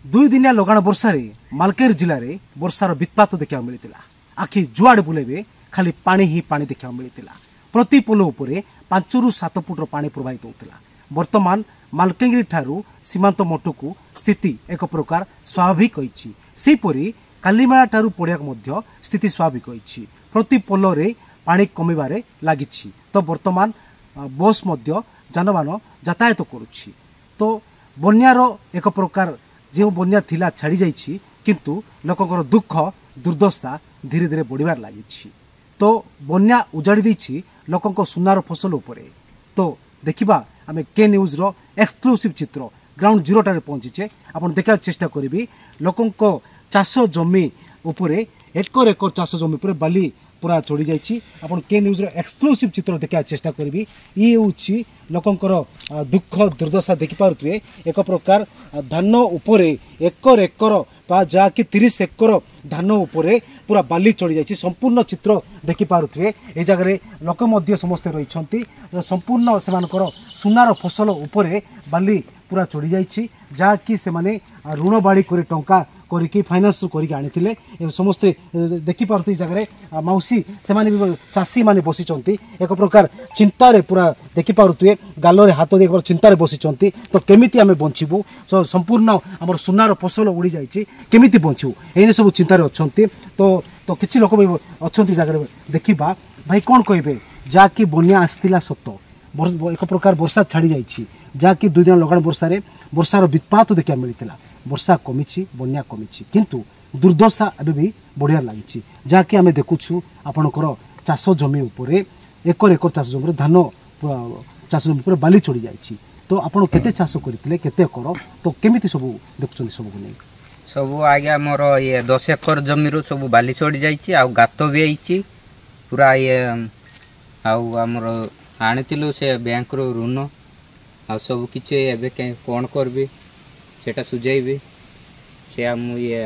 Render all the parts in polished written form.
दुई दिनिया लगाण वर्षार मालकानगिरी जिले में वर्षार वित्पात देखा मिलता। आखि जुआड़े बुलेबे खाली पानी ही पानी देखा मिलता। प्रति पोल उपरे 5 ରୁ 7 फुटर पानी प्रवाहित होता। वर्तमान मालकानगिरी ठारू सीमांत मटकू स्थिति एक प्रकार स्वाभाविक होइछि। सेहीपरि कालीमेला ठारू पड़िया मध्य स्थिति स्वाभाविक होइछि। प्रति पोल रे पानी कमिबारे लागिछि। तो वर्तमान बस मध्य जानबान यातायात करुछि। तो बन्यार एक प्रकार जो बन्या थिला छाड़ी जाइछि, किंतु लोककर दुख दुर्दशा धीरे धीरे बढ़िबार लागिछि। तो बन्या उजाड़ी दैछि लोकंक सुनार फसल उपरे। तो देखिबा आमे के न्यूज रो एक्सक्लूसिव चित्र ग्राउंड जीरो टारे पहुंचीचे। आपण देखा चेष्टा करिबी लोकंक चाष जमी उपरे एकर एकर चाष जमी उपरे बाली पूरा चढ़ी जाइछि। आपण के न्यूज रो एक्सक्लूसिव चित्र देखा चेष्टा करिबी। ये होछि लोकंकर दुख दुर्दशा देखि पारुथ्वे। एक प्रकार धान उपरे एकर एकर पा जा कि 30 एकर धान उपरे पूरा बाली चढ़ी जाइछि। संपूर्ण चित्र देखि पारुथ्वे। ए जगह लोक मध्य समस्त रहिछंती। संपूर्ण सेमानकर सुनार फसल उपरे बाली पूरा चढ़ी जाइछि, जा कि से माने ऋण बाड़ी करे टंका करिके फाइनान्स करिके आनिथिले। समस्ते देखि पारुथि जगह मौसी से माने चासी माने बसिचंती। एक प्रकार चिंता रे पूरा देखि पारुथ्वे। गालोरे हाथ देख चिंता रे बसिचंती। तो केमिति आमे बंचिबू, संपूर्ण हमर सुनार फसल उड़ी जाइछि, केमिति बंचू एने सब चिंता रे अछंती। तो किछि लोक अछंती जगह देखिबा। भाई कोन कहबे जा कि बन्या आस्तिला सत्य एक प्रकार वर्षा छाड़ी जाइछि, जा कि 2 दिन लगाण वर्षार वित्पात देखा मिलता। वर्षा कमिछि, बन्या कमिछि, किंतु दुर्दशा एबे भी बढ़िया लागिछि। जा कि आमे देखुछु आपनकर चाष जमी उपरे एकर एकर चाष जमी धान चाष जमी उपरे बाली चढ़ी जाइछि। तो आपण केते चाष करथिले, केते एकर, तो केमिति सब देखुछन सब नै सब आज्ञा मोर ये 10 एकर जमी रो सब बाली चढ़ी जाइछि। आ गात भी आइछि पूरा ये आउ हमर आनितिलु से बैंक रो ऋण आ सब किछ एबे कोन करबी सेटा सुझाइबे से हम ये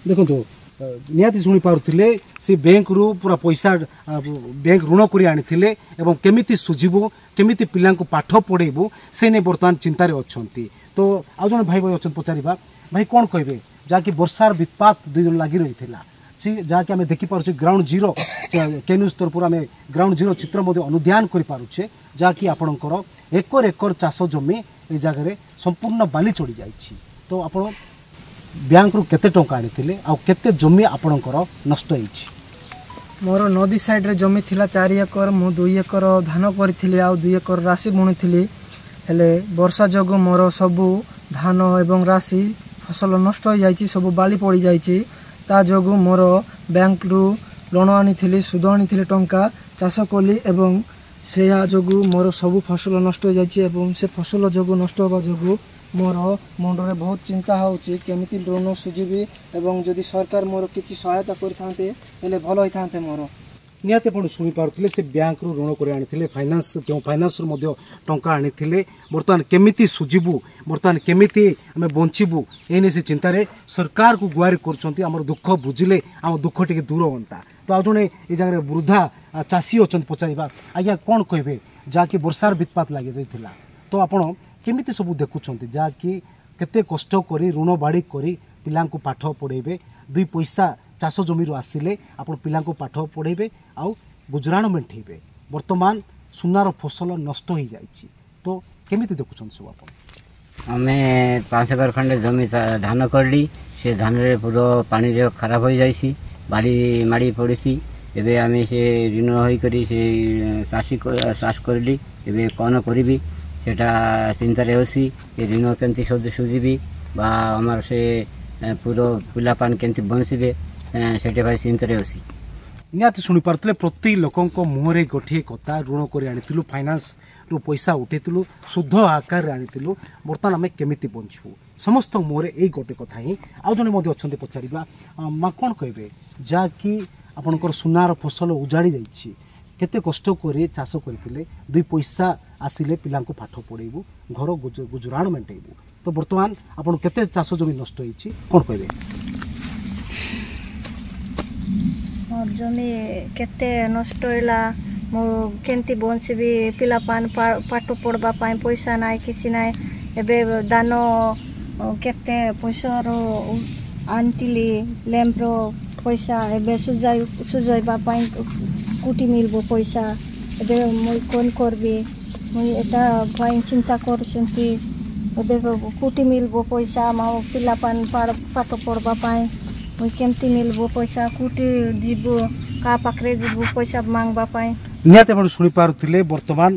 देखो। तो निहाती शुणी पारुथिले से बैंक रू पूरा पैसा बैंक ऋण करी आनिथिले एवं केमिति सुझिबो, केमिति पिलांको पाठ पढेबो से ने वर्तमान चिंता रे अछंती। तो आ जने भाई भाई अछन पचारिबा। भाई कोन कहबे जा कि वर्षार वित्पात 2 दिन लागि रहिथिला, जहाँकि आम देखिपुचे ग्राउंड जीरो के न्यूज तरफ आम ग्राउंड जीरो चित्र अनुध्यान करें, जहाँकि आपणकर एकर एकर चाष जमी ए जगह संपूर्ण बाली चढ़ी जाइछि। तो आप बैंक रु केते टंका आनिथिले आ केते जमी आपणकर नष्ट होइछि? मोर नदी साइड रे जमी थिला 4 एकर। मु 2 एकर धान करथिली आ 2 एकर राशि बुणिथिली। हेले वर्षा जगु मोर सबु धान एवं राशि फसल नष्ट हो जाइछि, सबु बाली पड़ी जाइछि। ता जोगु मोर बैंक रु ऋण आनी सुध आनी टंका चाष कली एवं से जोगु मोर सबु फसल नष्ट हो जाइछि। एवं से फसल जोगु नष्ट होबा जोगु मोर मुंडरे बहुत चिंता होउछि केमिति ऋण सुझिबी एवं जदि सरकार मोर किछि सहायता करथांते हेले भलो होइथांते। मोर निहाती आपण शुणी पारुथिले से बैंक रु ऋण करे आनिथिले, फाइनान्स केउ फाइनान्स रु मध्य टंका आनिथिले। वर्तमान केमिति सुझिबू, वर्तमान केमिति आमे बंचिबू एने से चिंता रे सरकार को गुहारि करछंती। हमर दुख बुझिले हम दुख टिके दूर होंता। तो आ जने ए जगह वृद्धा चासी अछन पचारिबा। आज्ञा कोन कहबे जा कि वर्षार वित्पात लागि रहिथिला, तो आपण केमिति सब देखुछंती जा कि केते कष्ट करी ऋण बाड़ी करी पिलांको पाठ पढेबे, 2 पैसा चाष जमी आसिले आपण पिलांको पाठ पढ़ेबे आउ गुजराण मेंटेबे। वर्तमान सुनार फसल नष्ट हो जाइछि, तो केमिति देखुछन सब आपण? हमें 5 एकर खंडे जमी धान करली, से धान रे पूरा पानी रे खराब हो जाइछि, बाड़ी माड़ी पड़िछि। एबे आमे से ऋण होई करी से चाष करली। एबे कोन करबी सेटा चिंता रे होसी। ए ऋण केंति सुझिबी बा हमर से पूरा पिला पान केंति बंसिबे सेटे भाई चिंता रे होसी। निहाती शुणी पारुथिले प्रति लोकंक मुहरे गोटे कथा ऋण कर आनिथिलु, फाइनान्स रु पैसा उठेइथिलु, शुद्ध आकार आनिथिलु, वर्तमान आमे केमिति बंचबू समस्त मुहरे एई गोटे कथा ही। आ जने मध्ये अछंती पचारिबा। मा कोन कहबे जा कि आपनकर सुनार फसल उजाड़ी जाइछि, केते कष्ट करे चाष करथिले, 2 पैसा आसिले पिलांको पाठ पढेबू, घर गुजराण मेंटेबू। तो वर्तमान आपन केते चाष जमी नष्ट होइछि कोन कहबे? मोर जमी केते नष्ट होला, मो केंती बंचबी, पिला पान पाठ पढ़बा पैसा नाय, किसी नाय, ଏବେ ଦାନ କେତେ ପଇସାର ଆଣିଥିଲି ଲ୍ୟାମ୍ପର ପଇସା ଏବେ ସୁଝାଇବା ପାଇଁ କୋଟି ମିଳିବ ପଇସା ଏବେ ମୁଁ କ'ଣ କରିବି ମୁଁ ଏଟା ପାଇଁ ଚିନ୍ତା କରୁଛନ୍ତି ଏବେ କୋଟି ମିଳିବ ପଇସା ମୋ ପିଲା ପାଠ ପଢ଼ବା ପାଇଁ ମୁଁ କେମିତି ମିଳିବ ପଇସା କୋଟି ଯିବ କାହା ପାଖରେ ଯିବୁ ପଇସା ମାଗବା ପାଇଁ ନିହାତି ଆପଣ ଶୁଣିପାରୁଥିଲେ ବର୍ତ୍ତମାନ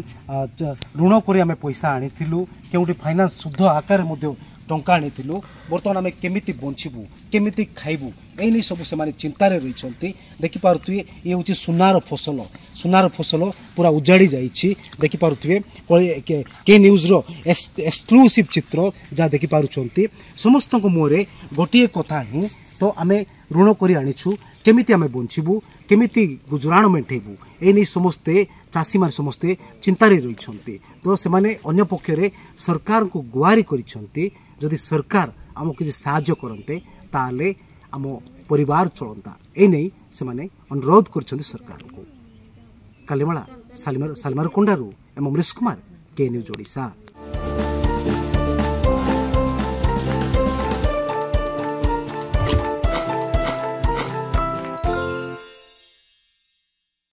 ଋଣ କରି ଆମେ ପଇସା ଆଣିଥିଲୁ କେଉଁଠି ଫାଇନାନ୍ସ ସୁଧ ଆକାରରେ ମଧ୍ୟ ଟଙ୍କା ଆଣିଥିଲୁ ବର୍ତ୍ତମାନ ଆମେ କେମିତି ବଞ୍ଚିବୁ କେମିତି ଖାଇବୁ ଏଇ ସବୁ ସେମାନେ ଚିନ୍ତାରେ ରହିଛନ୍ତି ଦେଖିପାରୁଥିବେ ଇଏ ହେଉଛି ସୁନାର ଫସଲ ପୁରା ଉଜାଡ଼ି ଯାଇଛି ଦେଖିପାରୁଥିବେ କେ ନ୍ୟୁଜ୍ର ଏକ୍ସକ୍ଲୁସିଭ୍ ଚିତ୍ର ଯାହା ଦେଖିପାରୁଛନ୍ତି ସମସ୍ତଙ୍କ ମୁହଁରେ ଗୋଟିଏ କଥା ହିଁ ତ ଆମେ ଋଣ କରି ଆଣିଛୁ କେମିତି ଆମେ ବଞ୍ଚିବୁ କେମିତି ଗୁଜୁରାଣ ମେଣ୍ଟେଇବୁ ଏଇ ସମସ୍ତେ ଚାଷୀମାନେ ସମସ୍ତେ ଚିନ୍ତାରେ ରହିଛନ୍ତି ତ ସେମାନେ ଅନ୍ୟ ପକ୍ଷରେ ସରକାରଙ୍କୁ ଗୁହାରି କରିଛନ୍ତି ଯଦି ସରକାର ଆମକୁ କିଛି ସାହାଯ୍ୟ କରନ୍ତେ ତାହେଲେ ଆମ ପରିବାର ଚଳନ୍ତା ଏଇ ନେଇ ସେମାନେ ଅନୁରୋଧ କରିଛନ୍ତି ସରକାରଙ୍କୁ କାଲିମାଳା ସାଲିମାରକୋଣ୍ଡାରୁ ଅମରେଶ କୁମାର କେ ନ୍ୟୁଜ୍ ଓଡ଼ିଶା।